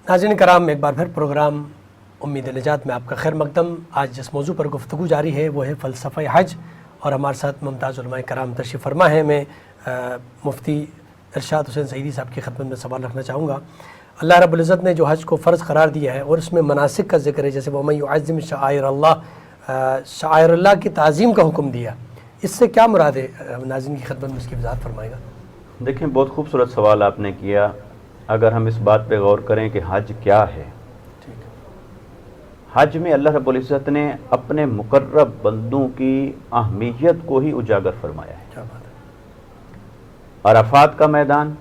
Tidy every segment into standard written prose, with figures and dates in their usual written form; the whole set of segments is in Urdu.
ناظرین کرام، ایک بار پھر پروگرام امید نجات میں آپ کا خیر مقدم۔ آج جس موضوع پر گفتگو جاری ہے وہ ہے فلسفہ حج، اور ہمارے ساتھ ممتاز علماء کرام تشریف فرما ہے۔ میں مفتی ارشاد حسین سعیدی صاحب کی خدمت میں سوال رکھنا چاہوں گا۔ اللہ رب العزت نے جو حج کو فرض قرار دیا ہے اور اس میں مناسک کا ذکر ہے، جیسے وَمَن يُعَظِّمْ شَعَائِرَ اللَّهِ، شعائر اللہ کی تعظیم کا حکم دیا، اس سے کیا مراد ہے؟ ناظرین کی خدمت میں اس کی وضاحت فرمائے گا۔ دیکھیں، بہت خوبصورت سوال آپ نے کیا۔ اگر ہم اس بات پہ غور کریں کہ حج کیا ہے، حج میں اللہ رب العزت نے اپنے مقرب بندوں کی اہمیت کو ہی اجاگر فرمایا ہے۔ کیا بات ہے۔ عرفات کا میدان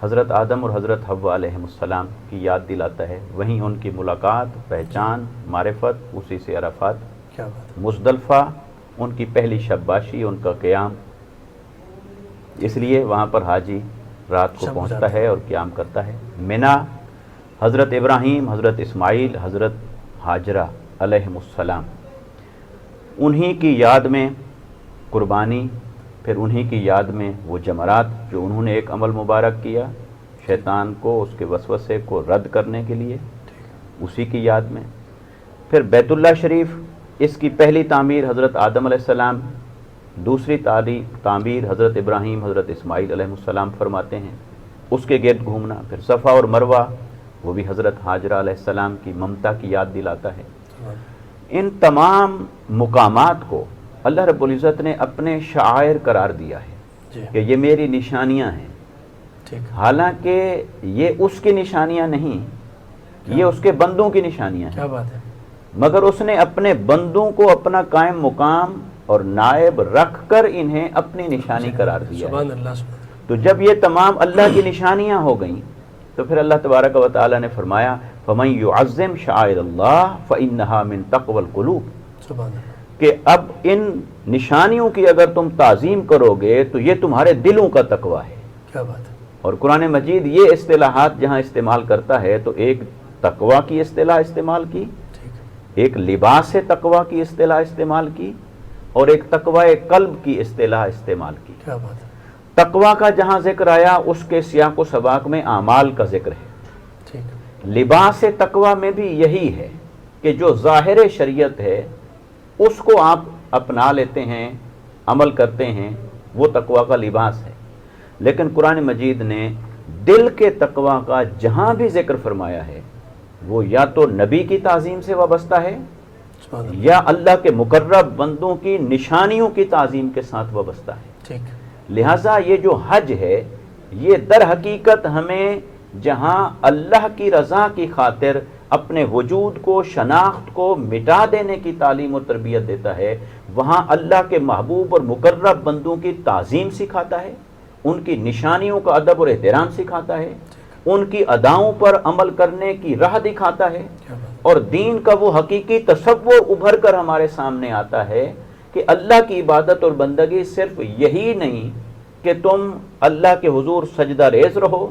حضرت آدم اور حضرت حوا علیہ السلام کی یاد دلاتا ہے، وہیں ان کی ملاقات، پہچان، معرفت، اسی سے عرفات۔ کیا بات ہے۔ مزدلفہ ان کی پہلی شباشی، ان کا قیام، اس لیے وہاں پر حاجی رات کو پہنچتا ہے اور قیام کرتا ہے۔ منا حضرت ابراہیم، حضرت اسماعیل، حضرت ہاجرہ علیہ السلام، انہی کی یاد میں قربانی، پھر انہی کی یاد میں وہ جمرات جو انہوں نے ایک عمل مبارک کیا شیطان کو، اس کے وسوسے کو رد کرنے کے لیے، اسی کی یاد میں۔ پھر بیت اللہ شریف، اس کی پہلی تعمیر حضرت آدم علیہ السلام، دوسری تعمیر حضرت ابراہیم، حضرت اسماعیل علیہ السلام فرماتے ہیں، اس کے گرد گھومنا۔ پھر صفا اور مروہ، وہ بھی حضرت ہاجرہ علیہ السلام کی ممتا کی یاد دلاتا ہے۔ ان تمام مقامات کو اللہ رب العزت نے اپنے شعائر قرار دیا ہے کہ یہ میری نشانیاں ہیں، حالانکہ یہ اس کی نشانیاں نہیں، یہ اس کے بندوں کی نشانیاں ہیں۔ کیا بات ہے۔ مگر اس نے اپنے بندوں کو اپنا قائم مقام اور نائب رکھ کر انہیں اپنی نشانی قرار دیا ہے۔ سبحان اللہ۔ تو جب یہ تمام اللہ کی نشانیاں ہو گئیں تو پھر اللہ تبارک و تعالی نے فرمایا فَمَن يُعَظِّمْ شَعَائِرَ اللَّهِ فَإِنَّهَا مِن تَقْوَى الْقُلُوبِ، سبحان اللہ، کہ اب ان نشانیوں کی اگر تم تعظیم کرو گے تو یہ تمہارے دلوں کا تقوی ہے۔ کیا بات ہے۔ اور قرآن مجید یہ اصطلاحات جہاں استعمال کرتا ہے تو ایک تقوی کی اصطلاح استعمال کی، ایک لباس تقوی کی اصطلاح استعمال کی، اور ایک تقوی قلب کی اصطلاح استعمال کی۔ کیا بات ہے۔ تقوی کا جہاں ذکر آیا اس کے سیاق و سباق میں اعمال کا ذکر ہے۔ لباس تقوی میں بھی یہی ہے کہ جو ظاہر شریعت ہے اس کو آپ اپنا لیتے ہیں، عمل کرتے ہیں، وہ تقوی کا لباس ہے۔ لیکن قرآن مجید نے دل کے تقوی کا جہاں بھی ذکر فرمایا ہے وہ یا تو نبی کی تعظیم سے وابستہ ہے یا اللہ کے مقرب بندوں کی نشانیوں کی تعظیم کے ساتھ وابستہ ہے۔ لہٰذا یہ جو حج ہے یہ در حقیقت ہمیں جہاں اللہ کی رضا کی خاطر اپنے وجود کو، شناخت کو مٹا دینے کی تعلیم و تربیت دیتا ہے، وہاں اللہ کے محبوب اور مقرب بندوں کی تعظیم سکھاتا ہے، ان کی نشانیوں کا ادب اور احترام سکھاتا ہے، ان کی اداؤں پر عمل کرنے کی راہ دکھاتا ہے، اور دین کا وہ حقیقی تصور ابھر کر ہمارے سامنے آتا ہے کہ اللہ کی عبادت اور بندگی صرف یہی نہیں کہ تم اللہ کے حضور سجدہ ریز رہو،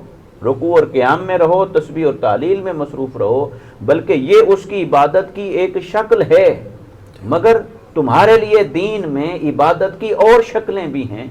رکوع اور قیام میں رہو، تسبیح اور تعلیل میں مصروف رہو، بلکہ یہ اس کی عبادت کی ایک شکل ہے، مگر تمہارے لیے دین میں عبادت کی اور شکلیں بھی ہیں،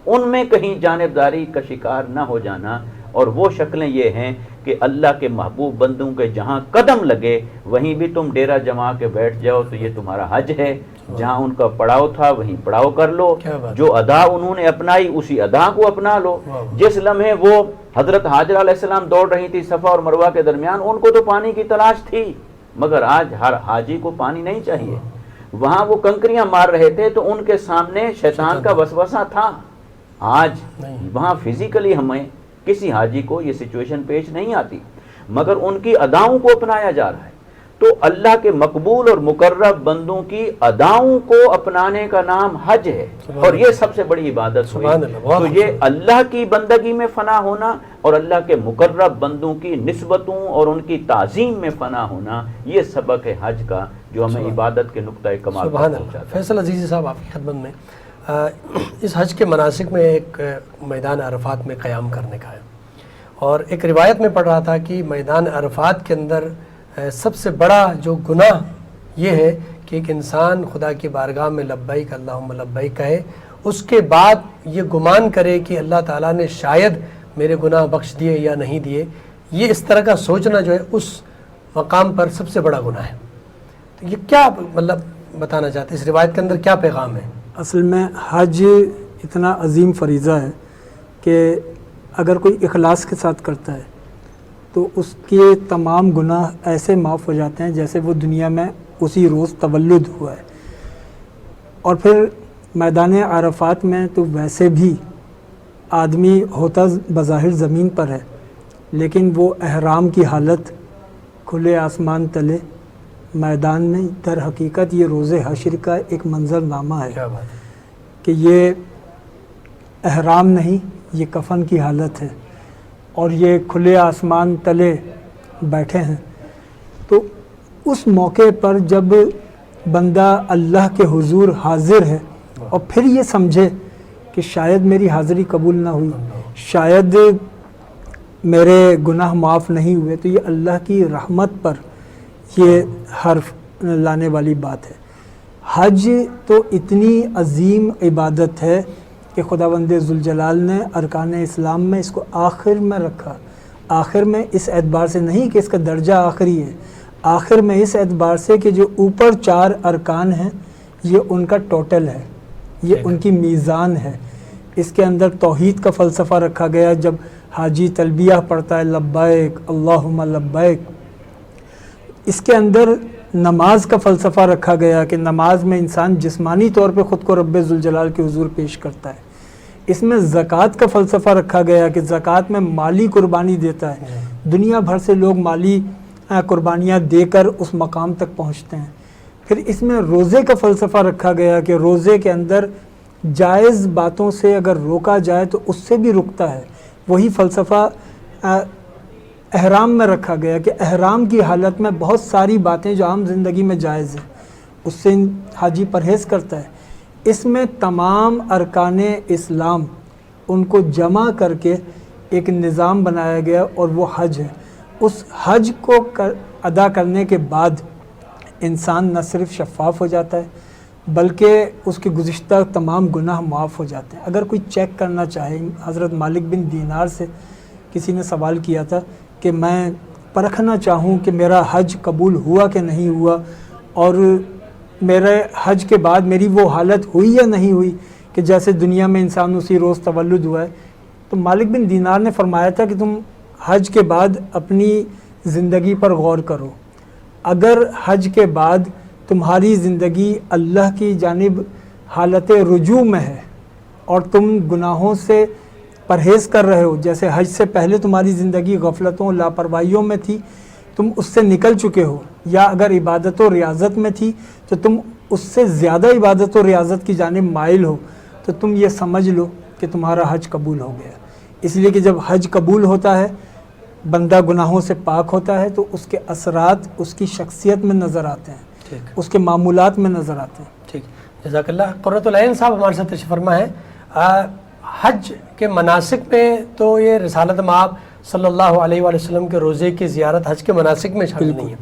ان میں کہیں جانبداری کا شکار نہ ہو جانا، اور وہ شکلیں یہ ہیں کہ اللہ کے محبوب بندوں کے جہاں قدم لگے وہیں بھی تم ڈیرا جما کے بیٹھ جاؤ تو یہ تمہارا حج ہے، جہاں ان کا پڑاؤ تھا وہیں پڑاؤ کر لو، جو ادا انہوں نے اپنائی اسی ادا کو اپنا لو۔ جس لمحے وہ حضرت ہاجرہ علیہ السلام دوڑ رہی تھی صفا اور مروہ کے درمیان، ان کو تو پانی کی تلاش تھی، مگر آج ہر حاجی کو پانی نہیں چاہیے۔ وہاں وہ کنکریاں مار رہے تھے تو ان کے سامنے شیطان کا وسوسہ تھا، آج وہاں فزیکلی ہمیں کسی حاجی کو یہ سچویشن پیش نہیں آتی، مگر ان کی اداؤں کو اپنایا جا رہا ہے۔ تو اللہ کے مقبول اور مقرب بندوں کی اداؤں کو اپنانے کا نام حج ہے، اور یہ سب سے بڑی عبادت ہوئی۔ تو یہ اللہ کی بندگی میں فنا ہونا اور اللہ کے مقرب بندوں کی نسبتوں اور ان کی تعظیم میں فنا ہونا، یہ سبق ہے حج کا جو ہمیں عبادت کے نقطۂ کمال پر پہنچاتا ہے۔ فیصل عزیزی صاحب آپ کی خدمت میں، اس حج کے مناسک میں ایک میدان عرفات میں قیام کرنے کا ہے، اور ایک روایت میں پڑھ رہا تھا کہ میدان عرفات کے اندر سب سے بڑا جو گناہ یہ ہے کہ ایک انسان خدا کی بارگاہ میں لبیک اللہم لبیک کہے، اس کے بعد یہ گمان کرے کہ اللہ تعالیٰ نے شاید میرے گناہ بخش دیے یا نہیں دیے. یہ اس طرح کا سوچنا جو ہے اس مقام پر سب سے بڑا گناہ ہے. تو یہ کیا مطلب بتانا چاہتے ہیں، اس روایت کے اندر کیا پیغام ہے؟ اصل میں حج اتنا عظیم فریضہ ہے کہ اگر کوئی اخلاص کے ساتھ کرتا ہے تو اس کے تمام گناہ ایسے معاف ہو جاتے ہیں جیسے وہ دنیا میں اسی روز تولد ہوا ہے. اور پھر میدان عرفات میں تو ویسے بھی آدمی ہوتا بظاہر زمین پر ہے، لیکن وہ احرام کی حالت کھلے آسمان تلے میدان میں، در حقیقت یہ روز حشر کا ایک منظر نامہ ہے کہ یہ احرام نہیں، یہ کفن کی حالت ہے اور یہ کھلے آسمان تلے بیٹھے ہیں. تو اس موقع پر جب بندہ اللہ کے حضور حاضر ہے اور پھر یہ سمجھے کہ شاید میری حاضری قبول نہ ہوئی، شاید میرے گناہ معاف نہیں ہوئے، تو یہ اللہ کی رحمت پر یہ حرف لانے والی بات ہے. حج تو اتنی عظیم عبادت ہے کہ خداوند ذوالجلال نے ارکان اسلام میں اس کو آخر میں رکھا. آخر میں اس اعتبار سے نہیں کہ اس کا درجہ آخری ہے، آخر میں اس اعتبار سے کہ جو اوپر 4 ارکان ہیں یہ ان کا ٹوٹل ہے، یہ ان کی میزان ہے. اس کے اندر توحید کا فلسفہ رکھا گیا. جب حاجی تلبیہ پڑھتا ہے لبیک اللہم لبیک، اس کے اندر نماز کا فلسفہ رکھا گیا کہ نماز میں انسان جسمانی طور پہ خود کو رب ذوالجلال کے حضور پیش کرتا ہے. اس میں زکوٰۃ کا فلسفہ رکھا گیا کہ زکوٰۃ میں مالی قربانی دیتا ہے. دنیا بھر سے لوگ مالی قربانیاں دے کر اس مقام تک پہنچتے ہیں. پھر اس میں روزے کا فلسفہ رکھا گیا کہ روزے کے اندر جائز باتوں سے اگر روکا جائے تو اس سے بھی رکتا ہے. وہی فلسفہ احرام میں رکھا گیا کہ احرام کی حالت میں بہت ساری باتیں جو عام زندگی میں جائز ہیں اس سے حاجی پرہیز کرتا ہے. اس میں تمام ارکان اسلام ان کو جمع کر کے ایک نظام بنایا گیا اور وہ حج ہے. اس حج کو ادا کرنے کے بعد انسان نہ صرف شفاف ہو جاتا ہے بلکہ اس کے گزشتہ تمام گناہ معاف ہو جاتے ہیں. اگر کوئی چیک کرنا چاہے، حضرت مالک بن دینار سے کسی نے سوال کیا تھا کہ میں پرکھنا چاہوں کہ میرا حج قبول ہوا کہ نہیں ہوا اور میرے حج کے بعد میری وہ حالت ہوئی یا نہیں ہوئی کہ جیسے دنیا میں انسان اسی روز تولد ہوا ہے. تو مالک بن دینار نے فرمایا تھا کہ تم حج کے بعد اپنی زندگی پر غور کرو. اگر حج کے بعد تمہاری زندگی اللہ کی جانب حالت رجوع میں ہے اور تم گناہوں سے پرہیز کر رہے ہو، جیسے حج سے پہلے تمہاری زندگی غفلتوں لاپرواہیوں میں تھی، تم اس سے نکل چکے ہو، یا اگر عبادت و ریاضت میں تھی تو تم اس سے زیادہ عبادت و ریاضت کی جانب مائل ہو، تو تم یہ سمجھ لو کہ تمہارا حج قبول ہو گیا. اس لیے کہ جب حج قبول ہوتا ہے، بندہ گناہوں سے پاک ہوتا ہے، تو اس کے اثرات اس کی شخصیت میں نظر آتے ہیں، اس کے معمولات میں نظر آتے ہیں. ٹھیک، جزاک اللہ. قرۃ العین صاحب ہمارے ساتھ تشریف فرما ہے. حج کے مناسک میں تو یہ رسالت مآب صلی اللہ علیہ وآلہ وسلم کے روزے کی زیارت حج کے مناسک میں شامل نہیں ہے،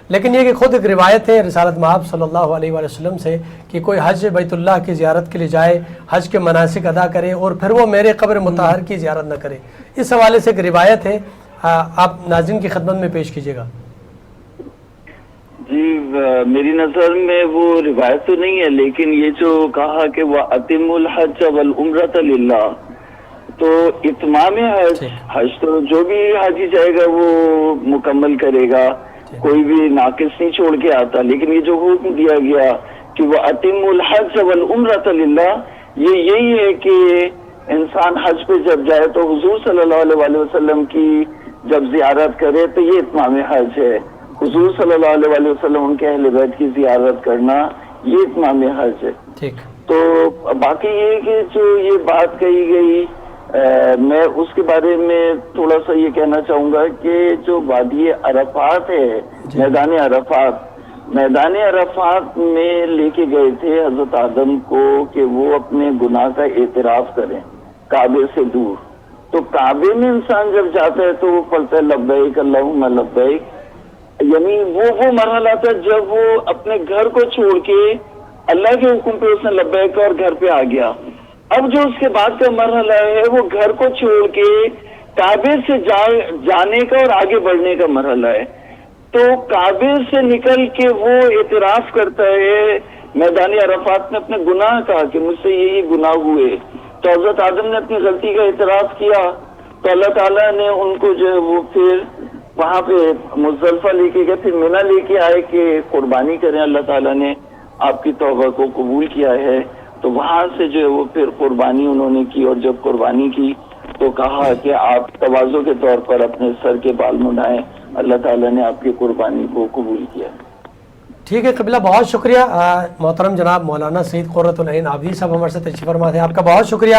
لیکن یہ کہ خود ایک روایت ہے رسالت مآب صلی اللہ علیہ وآلہ وسلم سے کہ کوئی حج بیت اللہ کی زیارت کے لیے جائے، حج کے مناسک ادا کرے اور پھر وہ میرے قبر مطہر کی زیارت نہ کرے. اس حوالے سے ایک روایت ہے، آپ ناظرین کی خدمت میں پیش کیجیے گا. جی میری نظر میں وہ روایت تو نہیں ہے، لیکن یہ جو کہا کہ وہ اتم الحج والعمرۃ للہ، تو اتمام حج تو جو بھی حاجی جائے گا وہ مکمل کرے گا، کوئی بھی ناقص نہیں چھوڑ کے آتا. لیکن یہ جو حکم دیا گیا کہ وہ اتم الحج والعمرۃ للہ، یہ یہی ہے کہ انسان حج پہ جب جائے تو حضور صلی اللہ علیہ وسلم کی جب زیارت کرے تو یہ اتمام حج ہے. حضور صلی اللہ علیہ وسلم ان کے اہل بیت کی زیارت کرنا یہ اتمام حج ہے. ٹھیک. تو باقی یہ کہ جو یہ بات کہی گئی، میں اس کے بارے میں تھوڑا سا یہ کہنا چاہوں گا کہ جو وادی عرفات ہے، میدان عرفات میں لے کے گئے تھے حضرت آدم کو کہ وہ اپنے گناہ کا اعتراف کریں کعبے سے دور. تو کعبے میں انسان جب جاتا ہے تو وہ پڑھتا ہے لبیک اللہم لبیک. یعنی وہ مرحلہ تھا جب وہ اپنے گھر کو چھوڑ کے اللہ کے حکم پہ اس نے لبیک اور گھر پہ آ گیا. اب جو اس کے بعد کا مرحلہ ہے وہ گھر کو چھوڑ کے کعبے سے جانے کا اور آگے بڑھنے کا مرحلہ ہے. تو کعبے سے نکل کے وہ اعتراف کرتا ہے میدان عرفات میں اپنے گناہ کہا کہ مجھ سے یہ گناہ ہوئے. تو حضرت آدم نے اپنی غلطی کا اعتراف کیا تو اللہ تعالیٰ نے ان کو جو ہے وہ پھر وہاں پہ مزدلفہ لے کے گئے, پھر منی لے کے آئے کہ قربانی کریں. اللہ تعالیٰ نے آپ کی توبہ کو قبول کیا ہے. تو وہاں سے جو ہے وہ پھر قربانی انہوں نے کی, اور جب قربانی کی تو کہا کہ آپ تواضع کے طور پر اپنے سر کے بال منڈائیں. اللہ تعالیٰ نے آپ کی قربانی کو قبول کیا. ٹھیک ہے قبلہ, بہت شکریہ. محترم جناب مولانا سید قرۃ العین عابدی صاحب ہمارے ساتھ تشریف فرما تھے, آپ کا بہت شکریہ.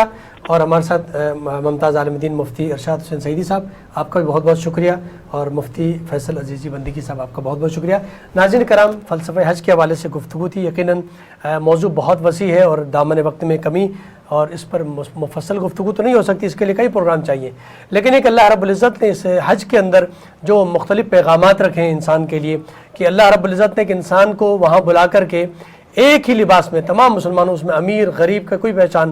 اور ہمارے ساتھ ممتاز عالم دین مفتی ارشاد حسین سعیدی صاحب, آپ کا بھی بہت بہت شکریہ. اور مفتی فیصل عزیزی بندگی صاحب, آپ کا بہت بہت شکریہ. ناظرین کرام, فلسفہ حج کے حوالے سے گفتگو تھی. یقیناً موضوع بہت وسیع ہے اور دامن وقت میں کمی, اور اس پر مفصل گفتگو تو نہیں ہو سکتی, اس کے لیے کئی پروگرام چاہیے. لیکن ایک اللہ رب العزت نے اس حج کے اندر جو مختلف پیغامات رکھے ہیں انسان کے لیے, کہ اللہ رب العزت نے ایک انسان کو وہاں بلا کر کے ایک ہی لباس میں, تمام مسلمانوں, اس میں امیر غریب کا کوئی پہچان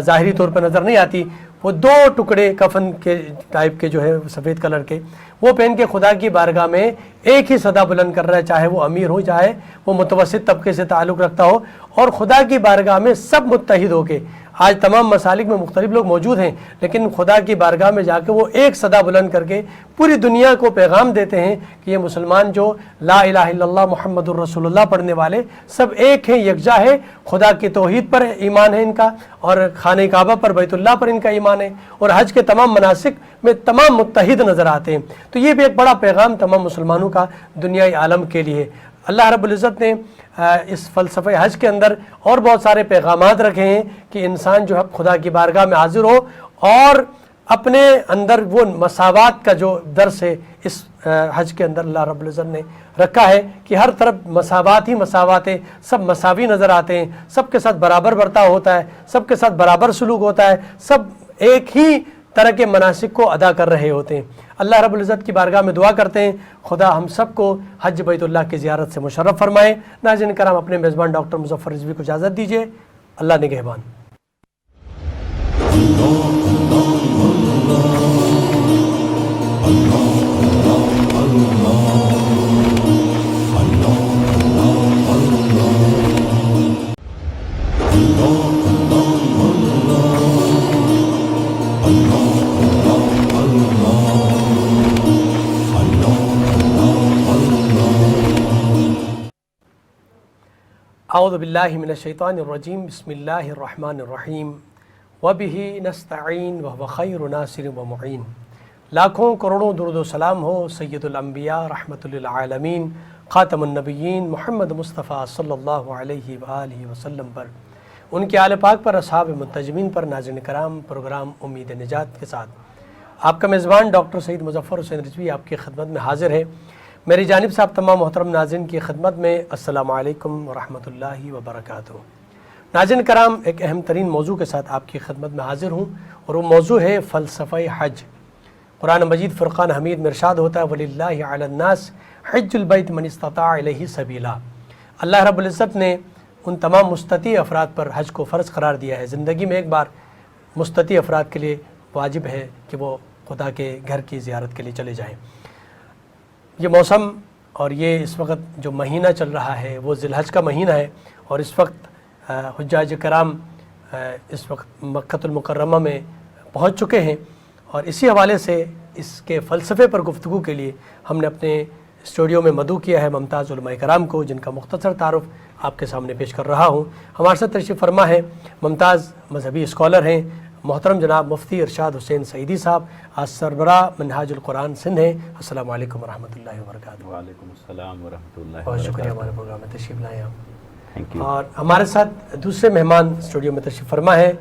ظاہری طور پر نظر نہیں آتی, وہ 2 ٹکڑے کفن کے ٹائپ کے جو ہے سفید کلر کے, وہ پہن کے خدا کی بارگاہ میں ایک ہی صدا بلند کر رہا ہے, چاہے وہ امیر ہو چاہے وہ متوسط طبقے سے تعلق رکھتا ہو. اور خدا کی بارگاہ میں سب متحد ہو کے, آج تمام مسالک میں مختلف لوگ موجود ہیں, لیکن خدا کی بارگاہ میں جا کے وہ ایک صدا بلند کر کے پوری دنیا کو پیغام دیتے ہیں کہ یہ مسلمان جو لا الہ الا اللہ محمد الرسول اللہ پڑھنے والے سب ایک ہیں, یکجا ہے. خدا کی توحید پر ایمان ہے ان کا, اور خانہ کعبہ پر بیت اللہ پر ان کا ایمان ہے, اور حج کے تمام مناسک میں تمام متحد نظر آتے ہیں. تو یہ بھی ایک بڑا پیغام تمام مسلمانوں کا دنیائی عالم کے لیے. اللہ رب العزت نے اس فلسفہ حج کے اندر اور بہت سارے پیغامات رکھے ہیں کہ انسان جو ہے خدا کی بارگاہ میں حاضر ہو, اور اپنے اندر وہ مساوات کا جو درس ہے اس حج کے اندر اللہ رب العزت نے رکھا ہے کہ ہر طرف مساوات ہی مساوات ہے, سب مساوی نظر آتے ہیں, سب کے ساتھ برابر برتاؤ ہوتا ہے, سب کے ساتھ برابر سلوک ہوتا ہے, سب ایک ہی طرح کے مناسک کو ادا کر رہے ہوتے ہیں. اللہ رب العزت کی بارگاہ میں دعا کرتے ہیں خدا ہم سب کو حج بیت اللہ کی زیارت سے مشرف فرمائے. ناظرین کرام, اپنے میزبان ڈاکٹر مظفر رضوی کو اجازت دیجیے. اللہ نگہبان. اعوذ باللہ من الشیطان الرجیم. بسم اللہ الرحمن الرحیم. وبہ نستعین وہو خیر ناصر و معین. لاکھوں کروڑوں درود و سلام ہو سید الانبیاء رحمت للعالمین خاتم النبیین محمد مصطفیٰ صلی اللہ علیہ وآلہ وسلم پر, ان کے آل پاک پر, اصحاب منتجمین پر. ناظرین کرام, پروگرام امید نجات کے ساتھ آپ کا میزبان ڈاکٹر سید مظفر حسین رضوی آپ کی خدمت میں حاضر ہے. میری جانب سے آپ تمام محترم ناظرین کی خدمت میں السلام علیکم ورحمۃ اللہ وبرکاتہ. ناظرین کرام, ایک اہم ترین موضوع کے ساتھ آپ کی خدمت میں حاضر ہوں, اور وہ موضوع ہے فلسفہ حج. قرآن مجید فرقان حمید میں ارشاد ہوتا ہے وَلِلَّهِ عَلَى النَّاسِ حِجُّ الْبَيْتِ مَنِ اسْتَطَاعَ إِلَيْهِ سَبِيلًا. اللہ رب العزت نے ان تمام مستطیع افراد پر حج کو فرض قرار دیا ہے. زندگی میں ایک بار مستطیع افراد کے لیے واجب ہے کہ وہ خدا کے گھر کی زیارت کے لیے چلے جائیں. یہ موسم اور یہ اس وقت جو مہینہ چل رہا ہے وہ ذی الحج کا مہینہ ہے, اور اس وقت حجاج کرام اس وقت مکہ المکرمہ میں پہنچ چکے ہیں. اور اسی حوالے سے اس کے فلسفے پر گفتگو کے لیے ہم نے اپنے اسٹوڈیو میں مدعو کیا ہے ممتاز علماء کرام کو, جن کا مختصر تعارف آپ کے سامنے پیش کر رہا ہوں. ہمارے ساتھ تشریف فرما ہے ممتاز مذہبی اسکالر ہیں محترم جناب مفتی ارشاد حسین سعیدی صاحب, آج سربراہ منہاج القرآن سندھ ہیں. السلام علیکم ورحمۃ اللہ وبرکاتہ. وعلیکم السلام ورحمۃ اللہ. بہت شکریہ ہمارے پروگرام میں تشریف لائے آپ. Thank you. اور ہمارے ساتھ دوسرے مہمان اسٹوڈیو میں تشریف فرما ہے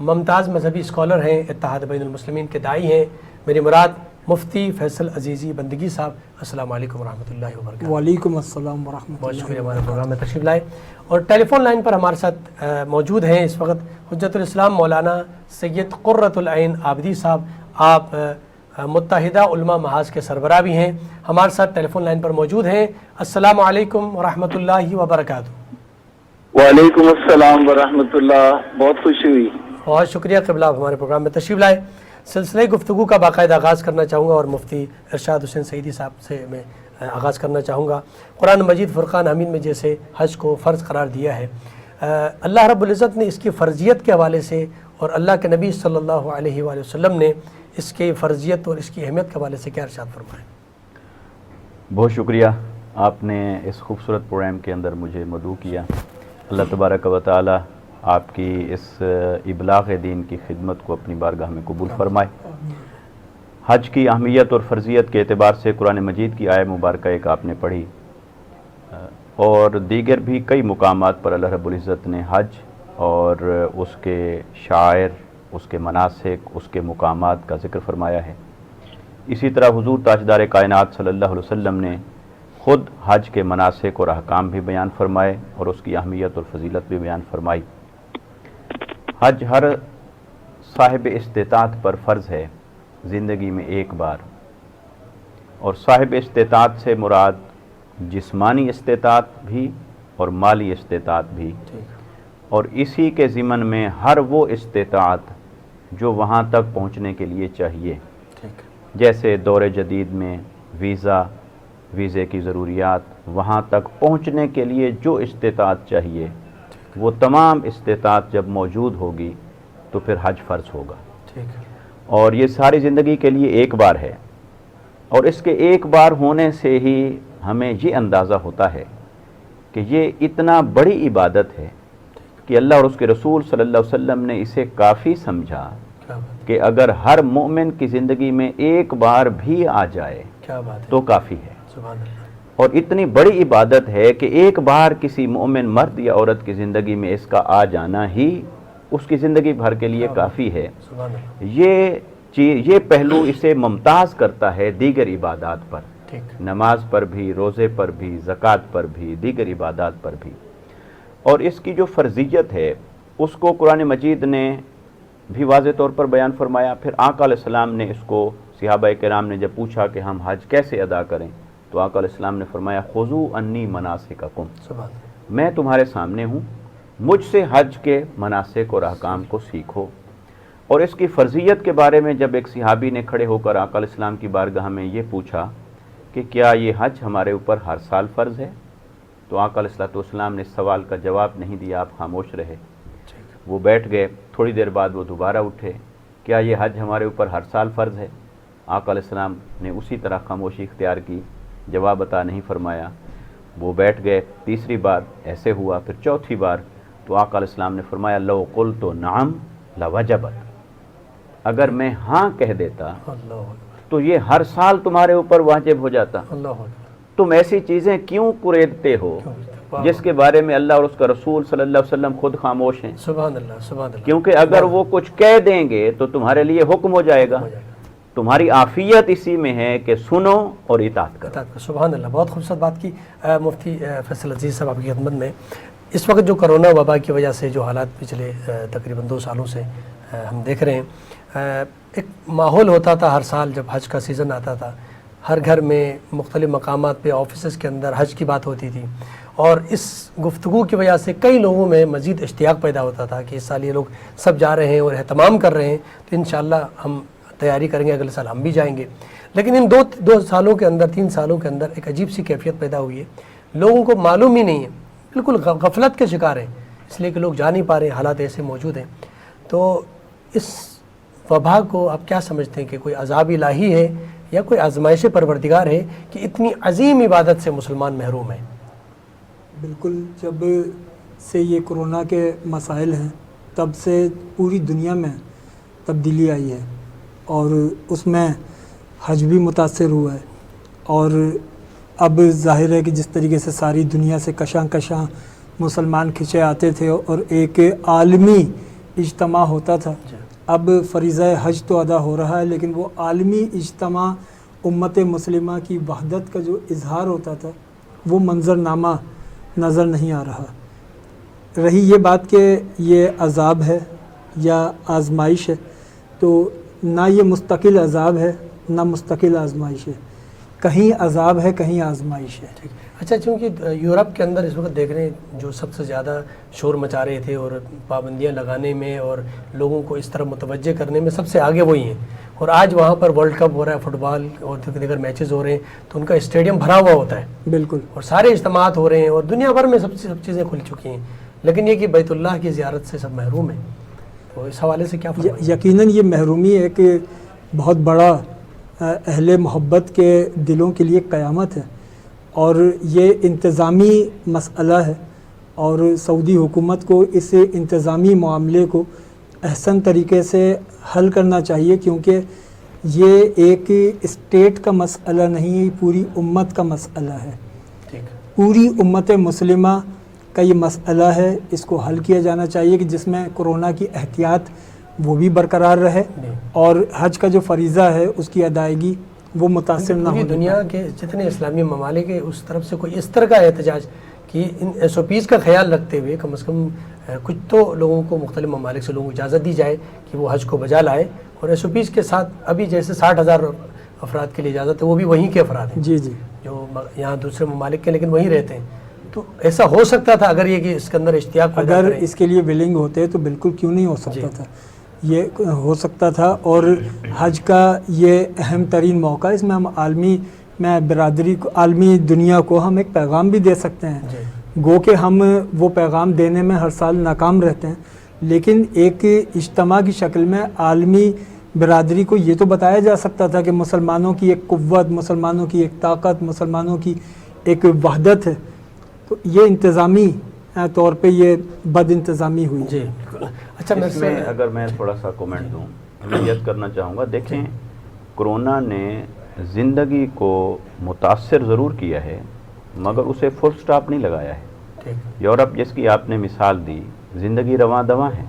ممتاز مذہبی اسکالر ہیں, اتحاد بین المسلمین کے داعی ہیں, میری مراد مفتی فیصل عزیزی بندگی صاحب. السلام علیکم ورحمۃ اللہ وبرکاتہ. وعلیکم السلام ورحمۃ اللہ. بہت شکریہ ہمارے پروگرام میں تشریف لائے. اور ٹیلی فون لائن پر ہمارے ساتھ موجود ہیں اس وقت حجت الاسلام مولانا سید قرۃ العین عابدی صاحب. آپ متحدہ علماء محاذ کے سربراہ بھی ہیں، ہمارے ساتھ ٹیلی فون لائن پر موجود ہیں۔ السلام علیکم ورحمۃ اللہ وبرکاتہ۔ وعلیکم السلام ورحمۃ اللہ، بہت خوشی ہوئی۔ بہت شکریہ قبلہ، آپ ہمارے پروگرام میں تشریف لائے۔ سلسلہ گفتگو کا باقاعدہ آغاز کرنا چاہوں گا اور مفتی ارشاد حسین سعیدی صاحب سے میں آغاز کرنا چاہوں گا۔ قرآن مجید فرقان حمید میں جیسے حج کو فرض قرار دیا ہے، اللہ رب العزت نے اس کی فرضیت کے حوالے سے اور اللہ کے نبی صلی اللہ علیہ وآلہ وسلم نے اس کی فرضیت اور اس کی اہمیت کے حوالے سے کیا ارشاد فرمایا؟ بہت شکریہ، آپ نے اس خوبصورت پروگرام کے اندر مجھے مدعو کیا۔ اللہ تبارک و تعالی آپ کی اس ابلاغ دین کی خدمت کو اپنی بارگاہ میں قبول فرمائے۔ حج کی اہمیت اور فرضیت کے اعتبار سے قرآن مجید کی آیہ مبارکہ ایک آپ نے پڑھی، اور دیگر بھی کئی مقامات پر اللہ رب العزت نے حج اور اس کے شعائر، اس کے مناسک، اس کے مقامات کا ذکر فرمایا ہے۔ اسی طرح حضور تاجدار کائنات صلی اللہ علیہ وسلم نے خود حج کے مناسک اور احکام بھی بیان فرمائے اور اس کی اہمیت اور فضیلت بھی بیان فرمائی۔ حج ہر صاحب استطاعت پر فرض ہے زندگی میں ایک بار، اور صاحب استطاعت سے مراد جسمانی استطاعت بھی اور مالی استطاعت بھی، اور اسی کے ضمن میں ہر وہ استطاعت جو وہاں تک پہنچنے کے لیے چاہیے، جیسے دور جدید میں ویزے کی ضروریات، وہاں تک پہنچنے کے لیے جو استطاعت چاہیے وہ تمام استطاعت جب موجود ہوگی تو پھر حج فرض ہوگا۔ اور یہ ساری زندگی کے لیے ایک بار ہے، اور اس کے ایک بار ہونے سے ہی ہمیں یہ اندازہ ہوتا ہے کہ یہ اتنا بڑی عبادت ہے کہ اللہ اور اس کے رسول صلی اللہ علیہ وسلم نے اسے کافی سمجھا کہ اگر ہر مومن کی زندگی میں ایک بار بھی آ جائے تو کافی ہے۔ اور اتنی بڑی عبادت ہے کہ ایک بار کسی مومن مرد یا عورت کی زندگی میں اس کا آ جانا ہی اس کی زندگی بھر کے لیے کافی ہے۔ یہ پہلو اسے ممتاز کرتا ہے دیگر عبادات پر، نماز پر بھی، روزے پر بھی، زکوٰۃ پر بھی، دیگر عبادات پر بھی۔ اور اس کی جو فرضیت ہے اس کو قرآن مجید نے بھی واضح طور پر بیان فرمایا۔ پھر آقا علیہ السلام نے اس کو، صحابہ کرام نے جب پوچھا کہ ہم حج کیسے ادا کریں، تو آقا علیہ السلام نے فرمایا خذوا عنی مناسککم، میں تمہارے سامنے ہوں، مجھ سے حج کے مناسک اور احکام کو سیکھو۔ اور اس کی فرضیت کے بارے میں جب ایک صحابی نے کھڑے ہو کر آقا علیہ السلام کی بارگاہ میں یہ پوچھا کہ کیا یہ حج ہمارے اوپر ہر سال فرض ہے، تو آقا علیہ السلام نے اس سوال کا جواب نہیں دیا، آپ خاموش رہے۔ وہ بیٹھ گئے، تھوڑی دیر بعد وہ دوبارہ اٹھے، کیا یہ حج ہمارے اوپر ہر سال فرض ہے؟ آقا علیہ السلام نے اسی طرح خاموشی اختیار کی، جواب عطا نہیں فرمایا۔ وہ بیٹھ گئے، تیسری بار ایسے ہوا، پھر چوتھی بار، تو آقا علیہ السلام نے فرمایا لو قلت نعم لوجبت، اگر میں ہاں کہہ دیتا تو یہ ہر sال تمہارے اوپر واجب ہو جاتا۔ تم ایسی چیزیں کیوں قریدتے ہو جس کے بارے میں اللہ اور اس کا رسول صلی اللہ علیہ وسلم خود خاموش ہیں؟ سبحان اللہ، سبحان اللہ۔ کیونکہ اگر وہ کچھ کہہ دیں گے تو تمہارے لیے حکم ہو جائے گا۔ تمہاری عافیت اسی میں ہے کہ سنو اور اطاعت کرو۔ سبحان اللہ، بہت خوبصورت بات کی مفتی فیصل عزیز صاحب آپ کی خدمت میں۔ اس وقت جو کرونا وبا کی وجہ سے جو حالات پچھلے تقریباً 2 سالوں سے ہم دیکھ رہے ہیں، ایک ماحول ہوتا تھا ہر سال جب حج کا سیزن آتا تھا، ہر گھر میں مختلف مقامات پہ آفیسز کے اندر حج کی بات ہوتی تھی، اور اس گفتگو کی وجہ سے کئی لوگوں میں مزید اشتیاق پیدا ہوتا تھا کہ اس سال یہ لوگ سب جا رہے ہیں اور اہتمام کر رہے ہیں، تو انشاءاللہ ہم تیاری کریں گے، اگلے سال ہم بھی جائیں گے۔ لیکن ان دو سالوں کے اندر، 3 سالوں کے اندر ایک عجیب سی کیفیت پیدا ہوئی ہے، لوگوں کو معلوم ہی نہیں ہے، بالکل غفلت کے شکار ہیں، اس لیے کہ لوگ جا نہیں پا رہے ہیں، حالات ایسے موجود ہیں۔ تو اس وبا کو آپ کیا سمجھتے ہیں کہ کوئی عذاب الہی ہے یا کوئی آزمائش پروردگار ہے کہ اتنی عظیم عبادت سے مسلمان محروم ہیں؟ بالکل، جب سے یہ کرونا کے مسائل ہیں تب سے پوری دنیا میں تبدیلی آئی ہے، اور اس میں حج بھی متاثر ہوا ہے۔ اور اب ظاہر ہے کہ جس طریقے سے ساری دنیا سے کشاں کشاں مسلمان کھنچے آتے تھے اور ایک عالمی اجتماع ہوتا تھا، اب فریضہ حج تو ادا ہو رہا ہے، لیکن وہ عالمی اجتماع امت مسلمہ کی وحدت کا جو اظہار ہوتا تھا وہ منظرنامہ نظر نہیں آ رہا۔ رہی یہ بات کہ یہ عذاب ہے یا آزمائش ہے، تو نہ یہ مستقل عذاب ہے نہ مستقل آزمائش ہے، کہیں عذاب ہے کہیں آزمائش ہے۔ ٹھیک۔ اچھا، چونکہ یورپ کے اندر اس وقت دیکھ رہے ہیں جو سب سے زیادہ شور مچا رہے تھے اور پابندیاں لگانے میں اور لوگوں کو اس طرح متوجہ کرنے میں سب سے آگے وہی ہیں، اور آج وہاں پر ورلڈ کپ ہو رہا ہے، فٹ بال اور دیگر میچز ہو رہے ہیں، تو ان کا اسٹیڈیم بھرا ہوا ہوتا ہے بالکل، اور سارے اجتماعات ہو رہے ہیں اور دنیا بھر میں سب چیزیں کھل چکی ہیں، لیکن یہ کہ بیت اللہ کی زیارت سے سب محروم ہیں، تو اس حوالے سے کیا فرمائیں گے؟ یقیناً یہ محرومی ایک بہت بڑا اہل محبت کے دلوں کے لیے قیامت ہے، اور یہ انتظامی مسئلہ ہے، اور سعودی حکومت کو اس انتظامی معاملے کو احسن طریقے سے حل کرنا چاہیے، کیونکہ یہ ایک اسٹیٹ کا مسئلہ نہیں، پوری امت کا مسئلہ ہے، پوری امت مسلمہ کا یہ مسئلہ ہے۔ اس کو حل کیا جانا چاہیے کہ جس میں کورونا کی احتیاط وہ بھی برقرار رہے اور حج کا جو فریضہ ہے اس کی ادائیگی وہ متاثر نہ ہو۔ پوری دنیا کے جتنے اسلامی ممالک ہیں اس طرف سے کوئی اس طرح کا احتجاج کہ ان ایس او پیز کا خیال رکھتے ہوئے کم از کم کچھ تو لوگوں کو مختلف ممالک سے لوگوں کو اجازت دی جائے کہ وہ حج کو بجا لائے، اور ایس او پیز کے ساتھ ابھی جیسے 60,000 افراد کے لیے اجازت ہے، وہ بھی وہیں کے افراد ہیں جی جی، جو یہاں دوسرے ممالک کے لیکن وہیں رہتے ہیں، تو ایسا ہو سکتا تھا اگر یہ کہ اس کے اندر اشتیاق پیدا اگر کریں۔ اس کے لیے ولنگ ہوتے تو بالکل کیوں نہیں ہو سکتا تھا، یہ ہو سکتا تھا۔ اور حج کا یہ اہم ترین موقع ہے، اس میں ہم میں برادری کو، عالمی دنیا کو ہم ایک پیغام بھی دے سکتے ہیں، گو کہ ہم وہ پیغام دینے میں ہر سال ناکام رہتے ہیں، لیکن ایک اجتماع کی شکل میں عالمی برادری کو یہ تو بتایا جا سکتا تھا کہ مسلمانوں کی ایک قوت، مسلمانوں کی ایک طاقت، مسلمانوں کی ایک وحدت ہے، تو یہ انتظامی طور پہ یہ بد انتظامی ہوئی۔ جی اچھا، اس میں اگر میں تھوڑا سا کومنٹ دوں، ہدایت کرنا چاہوں گا۔ دیکھیں، کرونا نے زندگی کو متاثر ضرور کیا ہے مگر اسے فل سٹاپ نہیں لگایا ہے۔ یورپ جس کی آپ نے مثال دی، زندگی رواں دواں ہے۔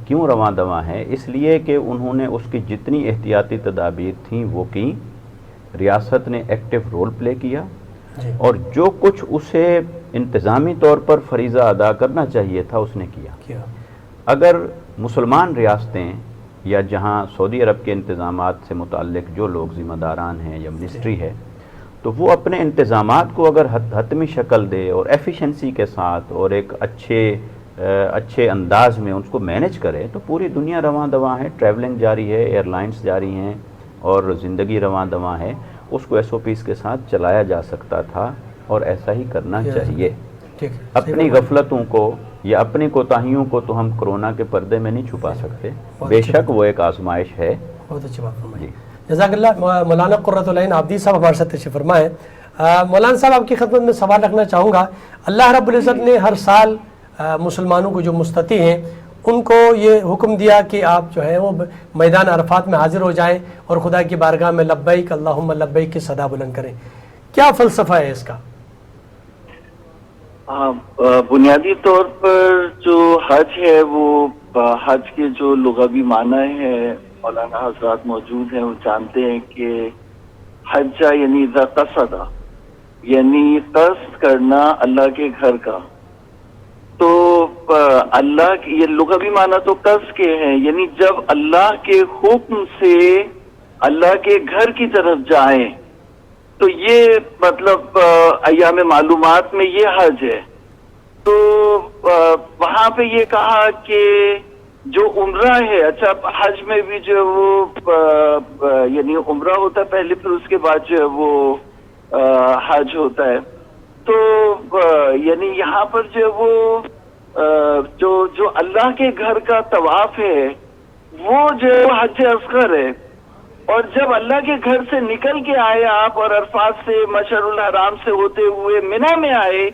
کیوں رواں دواں ہے؟ اس لیے کہ انہوں نے اس کی جتنی احتیاطی تدابیر تھیں وہ کی، ریاست نے ایکٹیو رول پلے کیا، اور جو کچھ اسے انتظامی طور پر فریضہ ادا کرنا چاہیے تھا اس نے کیا۔ اگر مسلمان ریاستیں یا جہاں سعودی عرب کے انتظامات سے متعلق جو لوگ ذمہ داران ہیں یا منسٹری ہے، تو وہ اپنے انتظامات کو اگر حتمی شکل دے اور ایفیشنسی کے ساتھ اور ایک اچھے انداز میں اس کو مینج کرے، تو پوری دنیا رواں دواں ہے، ٹریولنگ جاری ہے، ایئر لائنز جاری ہیں اور زندگی رواں دواں ہے۔ اس کو ایس او پیز کے ساتھ چلایا جا سکتا تھا اور ایسا ہی کرنا چاہیے۔ اپنی غفلتوں کو یا اپنی کوتاہیوں کو تو ہم کرونا کے پردے میں نہیں چھپا سکتے، بے شک وہ ایک آزمائش ہے۔ بہت اچھی بات فرمائی، جزاک اللہ۔ مولانا قرۃ العین عابدی صاحب ہمارے ساتھ تشریف فرما ہے۔ مولانا صاحب، آپ کی خدمت میں سوال رکھنا چاہوں گا۔ اللہ رب العزت نے ہر سال مسلمانوں کو جو مستطیع ہیں ان کو یہ حکم دیا کہ آپ جو ہے وہ میدان عرفات میں حاضر ہو جائیں اور خدا کی بارگاہ میں لبیک اللہم لبیک کی صدا بلند کریں۔ کیا فلسفہ ہے اس کا؟ بنیادی طور پر جو حج ہے وہ حج کے جو لغوی معنی ہے، مولانا حضرات موجود ہیں وہ جانتے ہیں کہ حج یعنی اذا قصد، یعنی قصد کرنا اللہ کے گھر کا۔ تو اللہ کی یہ لغوی معنی تو قصد کے ہیں، یعنی جب اللہ کے حکم سے اللہ کے گھر کی طرف جائیں، تو یہ مطلب ایام معلومات میں یہ حج ہے۔ تو وہاں پہ یہ کہا کہ جو عمرہ ہے، اچھا حج میں بھی جو وہ یعنی عمرہ ہوتا ہے پہلے، پھر اس کے بعد جو ہے وہ حج ہوتا ہے۔ تو یعنی یہاں پر جو ہے وہ جو اللہ کے گھر کا طواف ہے وہ جو ہے حج اصغر ہے۔ اور جب اللہ کے گھر سے نکل کے آئے آپ اور عرفات سے مشعر الحرام سے ہوتے ہوئے منی میں آئے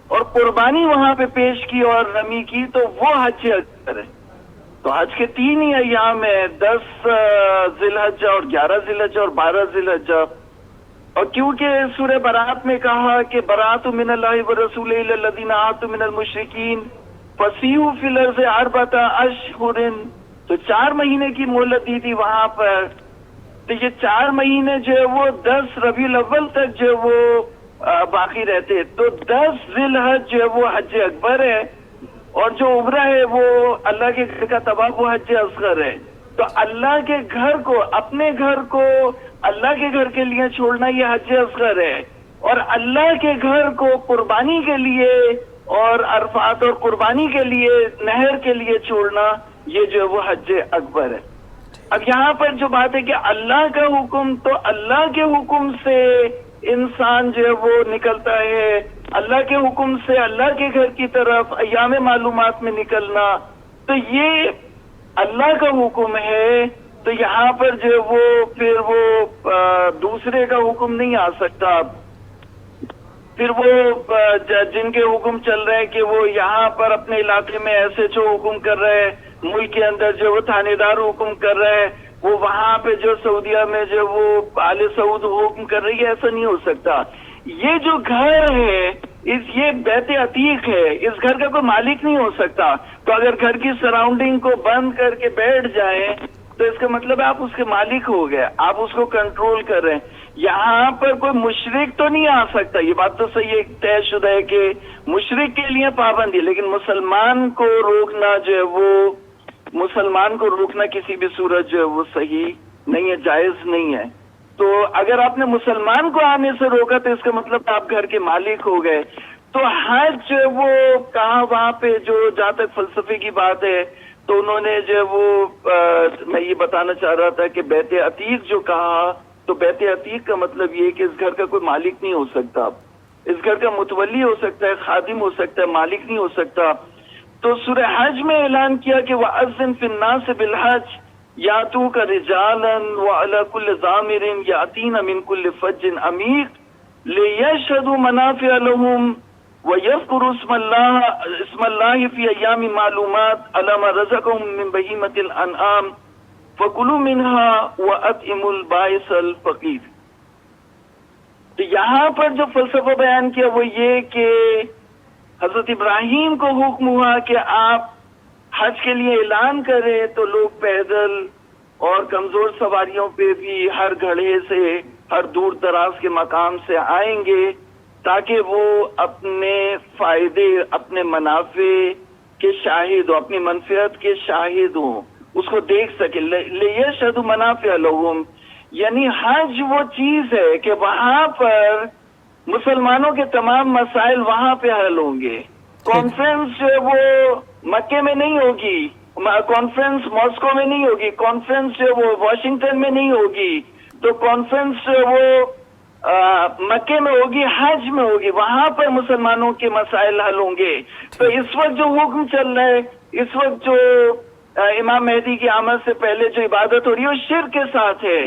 اور قربانی وہاں پہ پیش کی اور رمی کی، تو وہ حج اکبر ہے۔ تو حج کے 3 ہی ایام ہیں، 10 ذی الحجہ اور 11 ذی الحجہ اور 12 ذی الحجہ۔ اور کیونکہ سورہ برات میں کہا کہ برات من اللہ ورسولہ الی الذین عاہدتم من المشرکین فسیحوا فی الارض 4 اشہر، تو 4 مہینے کی مہلت دی تھی وہاں پر۔ تو یہ 4 مہینے جو ہے وہ 10 ربیع الاول تک جو ہے وہ باقی رہتے، تو 10 ذی الحج جو ہے وہ حج اکبر ہے، اور جو عمرہ ہے وہ اللہ کے گھر کا طواف وہ حج اصغر ہے۔ تو اللہ کے گھر کو، اپنے گھر کو اللہ کے گھر کے لیے چھوڑنا یہ حج اصغر ہے، اور اللہ کے گھر کو قربانی کے لیے اور عرفات اور قربانی کے لیے نہر کے لیے چھوڑنا یہ جو ہے وہ حج اکبر ہے۔ اب یہاں پر جو بات ہے کہ اللہ کا حکم، تو اللہ کے حکم سے انسان جو ہے وہ نکلتا ہے، اللہ کے حکم سے اللہ کے گھر کی طرف ایام معلومات میں نکلنا، تو یہ اللہ کا حکم ہے، تو یہاں پر جو ہے وہ پھر وہ دوسرے کا حکم نہیں آ سکتا۔ پھر وہ جن کے حکم چل رہے ہیں کہ وہ یہاں پر اپنے علاقے میں ایسے جو حکم کر رہے ہیں، ملک کے اندر جو وہ تھانے دار حکم کر رہے ہیں، وہ وہاں پہ جو سعودیہ میں جو وہ آل سعود حکم کر رہی ہے، ایسا نہیں ہو سکتا۔ یہ جو گھر ہے یہ بیت عتیق ہے، اس گھر کا کوئی مالک نہیں ہو سکتا۔ تو اگر گھر کی سراؤنڈنگ کو بند کر کے بیٹھ جائیں تو اس کا مطلب ہے آپ اس کے مالک ہو گئے، آپ اس کو کنٹرول کر رہے ہیں۔ یہاں پر کوئی مشرک تو نہیں آ سکتا، یہ بات تو صحیح ہے، طے شدہ ہے کہ مشرک کے لیے پابندی، لیکن مسلمان کو روکنا جو ہے وہ مسلمان کو روکنا کسی بھی صورت جو ہے وہ صحیح نہیں ہے، جائز نہیں ہے۔ تو اگر آپ نے مسلمان کو آنے سے روکا تو اس کا مطلب آپ گھر کے مالک ہو گئے۔ تو حج جو ہے وہ کہاں وہاں پہ جو جہاں تک فلسفے کی بات ہے تو انہوں نے جو ہے وہ میں یہ بتانا چاہ رہا تھا کہ بیت عتیق جو کہا، تو بیت عتیق کا مطلب یہ ہے کہ اس گھر کا کوئی مالک نہیں ہو سکتا، اس گھر کا متولی ہو سکتا ہے، خادم ہو سکتا ہے، مالک نہیں ہو سکتا۔ تو سورہ حج میں اعلان کیا کہ وَأَذِّن فِي النَّاسِ بِالْحَجِّ يَأْتُوكَ رِجَالًا وَعَلَى كُلِّ ضَامِرٍ يَأْتِينَ مِنْ كُلِّ فَجٍّ عَمِيقٍ لِيَشْهَدُوا مَنَافِعَ لَهُمْ وَيَذْكُرُوا اسْمَ اللَّهِ فِي أَيَّامٍ مَّعْلُومَاتٍ عَلَىٰ مَا رَزَقَهُم مِّن بَهِيمَةِ الْأَنْعَامِ فَكُلُوا مِنْهَا وَأَطْعِمُوا الْبَائِسَ الْفَقِيرَ۔ تو یہاں پر جو فلسفہ بیان کیا وہ یہ کہ حضرت ابراہیم کو حکم ہوا کہ آپ حج کے لیے اعلان کریں تو لوگ پیدل اور کمزور سواریوں پہ بھی ہر گھڑے سے، ہر دور دراز کے مقام سے آئیں گے تاکہ وہ اپنے فائدے، اپنے منافع کے شاہد ہوں، اپنی منفعت کے شاہد ہوں، اس کو دیکھ سکیں۔ لِيَشْهَدُوا مَنَافِعَ لَهُمْ، یعنی حج وہ چیز ہے کہ وہاں پر مسلمانوں کے تمام مسائل وہاں پہ حل ہوں گے۔ کانفرنس جو ہے وہ مکے میں نہیں ہوگی، کانفرنس ماسکو میں نہیں ہوگی، کانفرنس جو وہ واشنگٹن میں نہیں ہوگی، تو کانفرنس جو وہ مکے میں ہوگی، حج میں ہوگی، وہاں پر مسلمانوں کے مسائل حل ہوں گے۔ تو اس وقت جو حکم چل رہا ہے، اس وقت جو امام مہدی کی آمد سے پہلے جو عبادت ہو رہی ہے وہ شرک کے ساتھ ہے،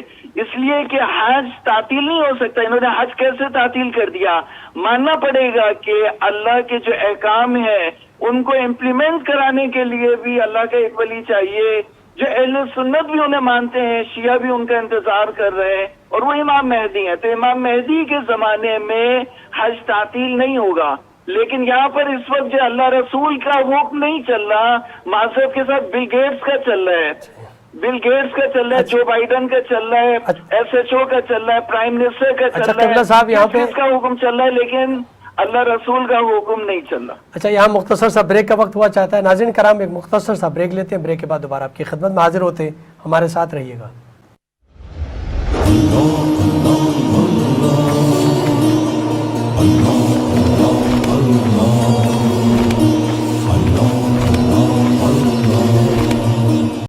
اس لیے کہ حج تعطیل نہیں ہو سکتا۔ انہوں نے حج کیسے تعطیل کر دیا؟ ماننا پڑے گا کہ اللہ کے جو احکام ہیں ان کو امپلیمنٹ کرانے کے لیے بھی اللہ کا ایک ولی چاہیے، جو اہل سنت بھی انہیں مانتے ہیں، شیعہ بھی ان کا انتظار کر رہے ہیں، اور وہ امام مہدی ہیں۔ تو امام مہدی کے زمانے میں حج تعطیل نہیں ہوگا، لیکن یہاں پر اس وقت جو اللہ رسول کا حکم نہیں چل رہا، معذرت کے ساتھ بل گیٹس کا چل رہا ہے، بل گیٹس کا چل رہا ہے، جو بائیڈن کا چل رہا ہے، ایس ایچ او کا چل رہا ہے، پرائم منسٹر کا چل رہا ہے، صاحب یہاں پہ اس کا حکم چل رہا ہے، لیکن اللہ رسول کا حکم نہیں چل رہا۔ اچھا، یہاں مختصر سا بریک کا وقت ہوا چاہتا ہے۔ ناظرین کرام، ایک مختصر سا بریک لیتے ہیں، بریک کے بعد دوبارہ آپ کی خدمت میں حاضر ہوتے ہیں، ہمارے ساتھ رہیے گا۔